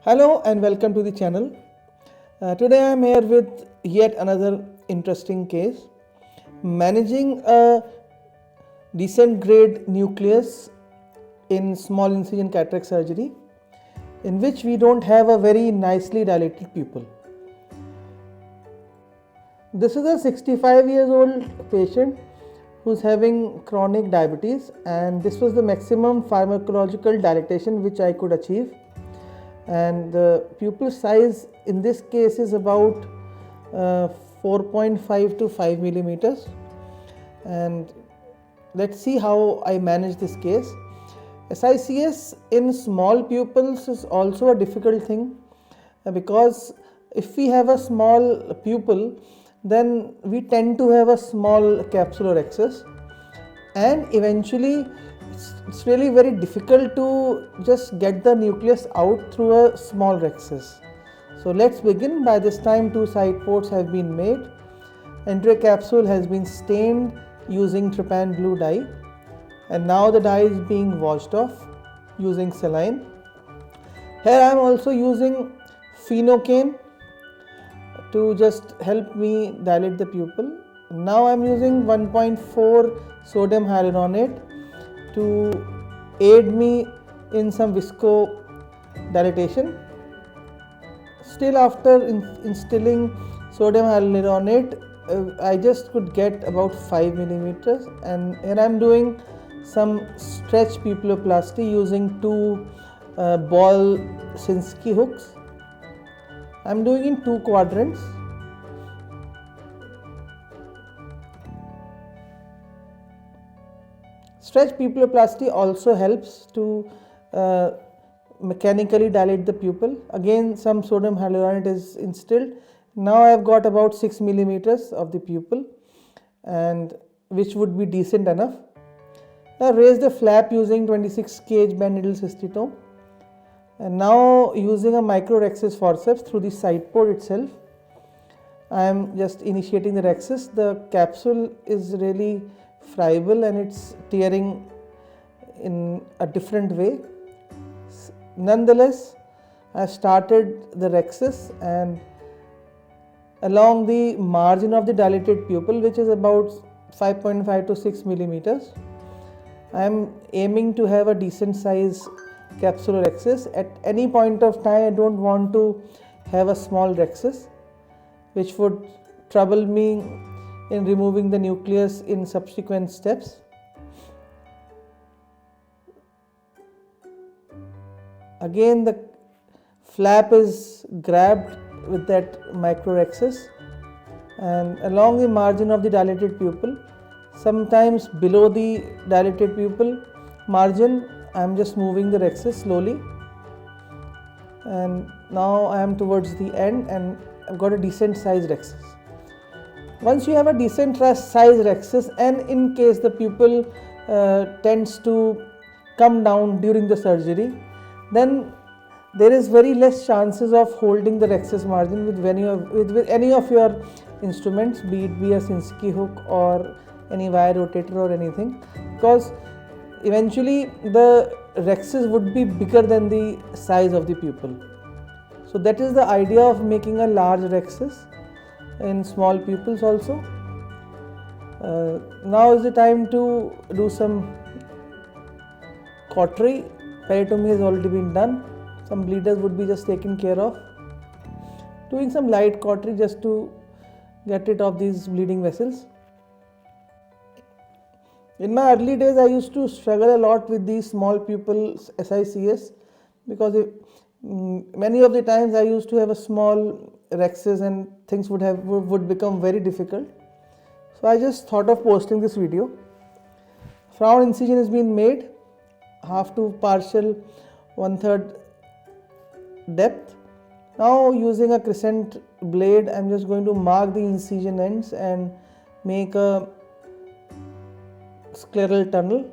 Hello and welcome to the channel. Today I am here with yet another interesting case. Managing a decent grade nucleus in small incision cataract surgery in which we don't have a very nicely dilated pupil. This is a 65 years old patient who's having chronic diabetes, and this was the maximum pharmacological dilatation which I could achieve. And the pupil size in this case is about 4.5 to 5 millimeters. And let's see how I manage this case. SICS in small pupils is also a difficult thing because if we have a small pupil, then we tend to have a small capsular excess, and eventually it's really very difficult to just get the nucleus out through a small rhexis. So let's begin. By this time 2 side ports have been made. Anterior capsule has been stained using trypan blue dye, and now the dye is being washed off using saline. Here I am also using phenocane to just help me dilate the pupil. Now I am using 1.4 sodium hyaluronate to aid me in some visco dilatation. Still, after instilling sodium hyaluronate, I just could get about 5 millimeters, and here I am doing some stretch pupilloplasty using 2 ball Sinski hooks. I am doing in 2 quadrants. Stretch pupilloplasty also helps to mechanically dilate the pupil. Again, some sodium hyaluronate is instilled. Now I have got about 6 millimeters of the pupil, and which would be decent enough. Now raise the flap using 26 gauge bend needle cystitome, and now using a micro rhexis forceps through the side port itself, I am just initiating the rhexis. The capsule is really friable and it's tearing in a different way. Nonetheless, I started the rhexis, and along the margin of the dilated pupil, which is about 5.5 to 6 millimeters, I am aiming to have a decent size capsular rhexis. At any point of time, I don't want to have a small rhexis which would trouble me in removing the nucleus in subsequent steps. Again, the flap is grabbed with that micro rhexis, and along the margin of the dilated pupil, sometimes below the dilated pupil margin, I am just moving the rhexis slowly, and now I am towards the end and I've got a decent size rhexis. Once you have a decent size rhexis, and in case the pupil tends to come down during the surgery, then there is very less chances of holding the rhexis margin with any of your instruments, be a Sinski hook or any wire rotator or anything, because eventually the rhexis would be bigger than the size of the pupil. So that is the idea of making a large rhexis in small pupils also. Now is the time to do some cautery. Peritomy has already been done. Some bleeders would be just taken care of. Doing some light cautery just to get rid of these bleeding vessels. In my early days, I used to struggle a lot with these small pupils SICS because many of the times I used to have a small rhexis and things would become very difficult. So I just thought of posting this video. Frown incision has been made, half to partial 1/3 depth. Now using a crescent blade, I am just going to mark the incision ends and make a scleral tunnel.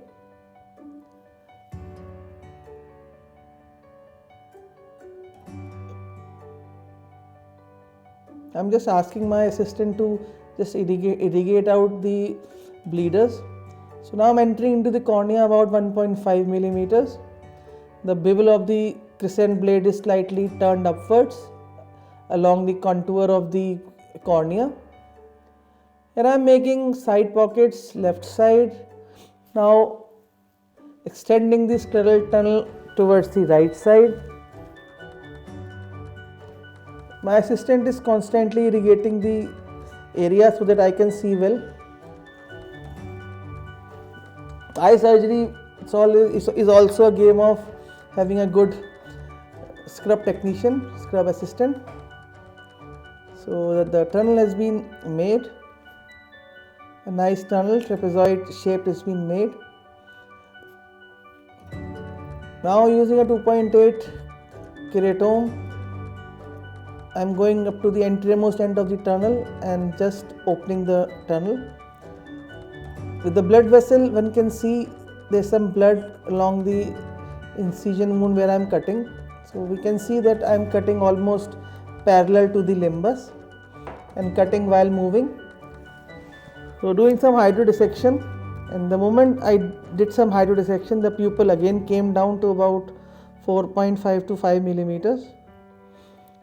I am just asking my assistant to just irrigate out the bleeders. So now I am entering into the cornea about 1.5 millimeters. The bevel of the crescent blade is slightly turned upwards along the contour of the cornea. Here I am making side pockets left side. Now extending the scleral tunnel towards the right side. My assistant is constantly irrigating the area so that I can see well. Eye surgery is also a game of having a good scrub technician, scrub assistant. So the tunnel has been made. A nice tunnel, trapezoid shape has been made. Now using a 2.8 keratome, I am going up to the anteriormost end of the tunnel and just opening the tunnel. With the blood vessel, one can see there is some blood along the incision wound where I am cutting. So we can see that I am cutting almost parallel to the limbus and cutting while moving. So doing some hydrodissection, and the moment I did some hydrodissection, the pupil again came down to about 4.5 to 5 millimeters.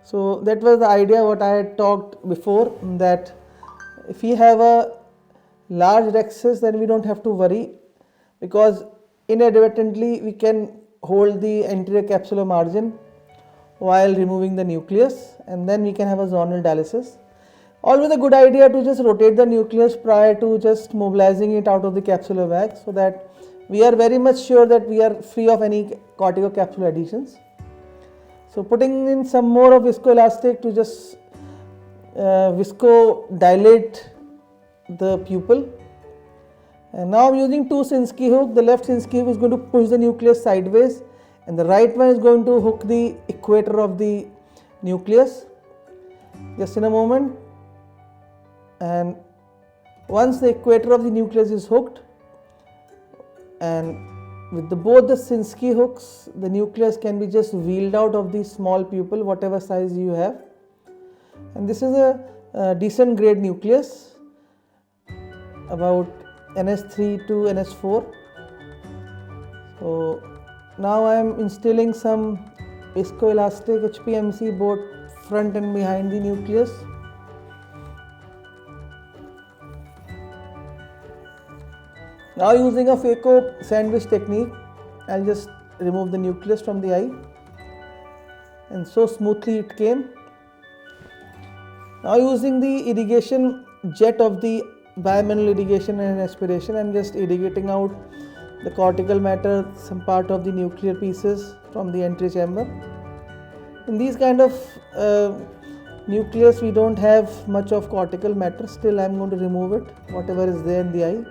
So that was the idea what I had talked before, that if we have a large rhexis, then we don't have to worry, because inadvertently we can hold the anterior capsular margin while removing the nucleus, and then we can have a zonal dialysis. Always a good idea to just rotate the nucleus prior to just mobilizing it out of the capsular bag, so that we are very much sure that we are free of any corticocapsular adhesions. So putting in some more of viscoelastic to just visco-dilate the pupil. And now I am using two Sinskey hook. The left Sinskey hook is going to push the nucleus sideways, and the right one is going to hook the equator of the nucleus. Just in a moment. And once the equator of the nucleus is hooked, and with both the Sinskey hooks, the nucleus can be just wheeled out of the small pupil, whatever size you have. And this is a decent grade nucleus, about NS3 to NS4. So now I am instilling some viscoelastic HPMC both front and behind the nucleus. Now using a phaco sandwich technique, I will just remove the nucleus from the eye, and so smoothly it came. Now using the irrigation jet of the bimanual irrigation and aspiration, I am just irrigating out the cortical matter, some part of the nuclear pieces from the anterior chamber. In these kind of nucleus we don't have much of cortical matter, still I am going to remove it, whatever is there in the eye.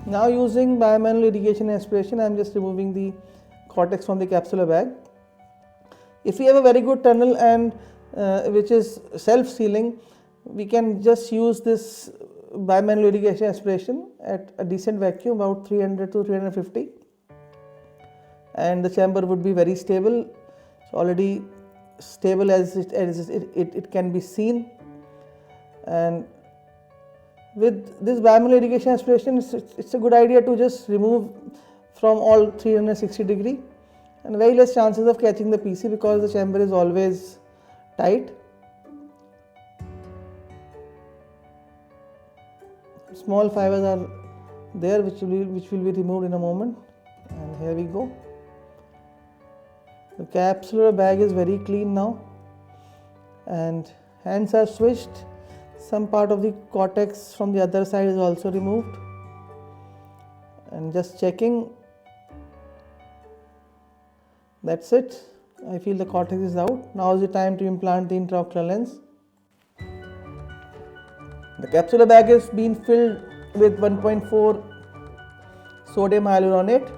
Now using bimanual irrigation and aspiration, I am just removing the cortex from the capsular bag. If we have a very good tunnel and which is self-sealing, we can just use this bimanual irrigation aspiration at a decent vacuum, about 300 to 350, and the chamber would be very stable. So already stable as it can be seen. And with this bimanual irrigation aspiration, it's a good idea to just remove from all 360 degree, and very less chances of catching the PC because the chamber is always tight. Small fibers are there which will be removed in a moment, and here we go. The capsular bag is very clean now, and hands are switched. Some part of the cortex from the other side is also removed, and just checking. That's it. I feel the cortex is out. Now is the time to implant the intraocular lens. The capsular bag is being filled with 1.4 sodium hyaluronate.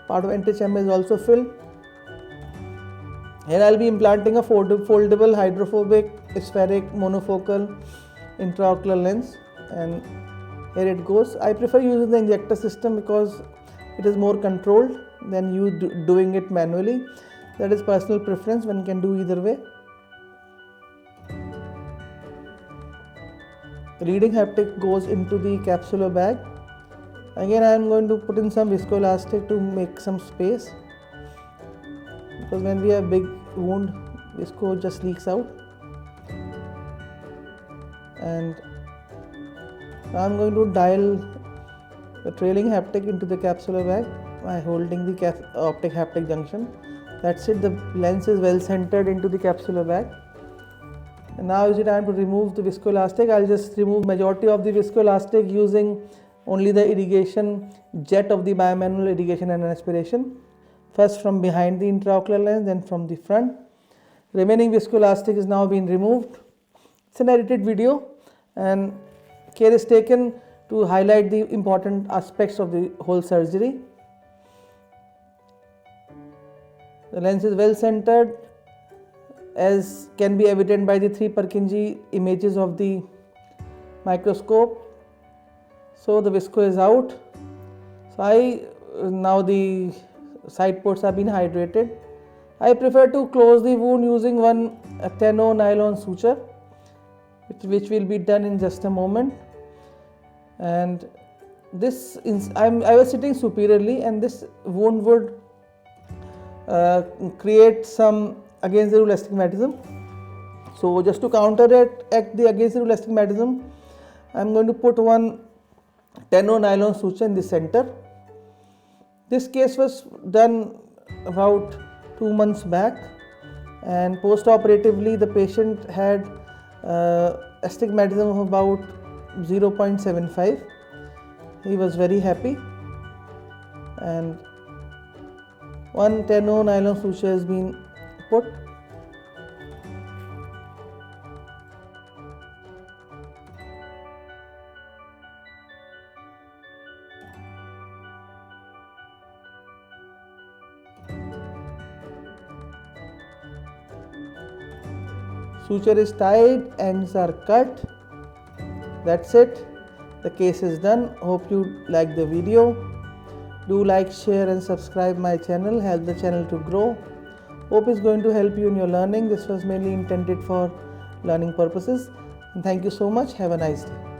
Part of anterior chamber is also filled. Here I will be implanting a foldable hydrophobic spheric monofocal intraocular lens, and here it goes. I prefer using the injector system because it is more controlled than you doing it manually. That is personal preference, one can do either way. Reading haptic goes into the capsular bag. Again, I am going to put in some viscoelastic to make some space, because when we have big wound, visco just leaks out. And now I am going to dial the trailing haptic into the capsular bag by holding the optic haptic junction. That's it, the lens is well centered into the capsular bag. And now is the time to remove the viscoelastic. I'll just remove majority of the viscoelastic using only the irrigation jet of the bimanual irrigation and aspiration. First from behind the intraocular lens, then from the front. Remaining viscoelastic is now being removed. It's an edited video, and care is taken to highlight the important aspects of the whole surgery. The lens is well centered, as can be evident by the 3 Purkinje images of the microscope. So the visco is out. So now the side ports have been hydrated. I prefer to close the wound using one 10-0 nylon suture, which will be done in just a moment. And this I was sitting superiorly, and this wound would create some against the rule astigmatism. So just to counteract the against the rule astigmatism, I am going to put one 10-0 nylon suture in the center. This case was done about 2 months back, and post-operatively the patient had astigmatism of about 0.75. He was very happy, and one 10-0 nylon suture has been put. Suture is tied, ends are cut. That's it. The case is done. Hope you like the video. Do like, share and subscribe my channel. Help the channel to grow. Hope is going to help you in your learning. This was mainly intended for learning purposes. And thank you so much. Have a nice day.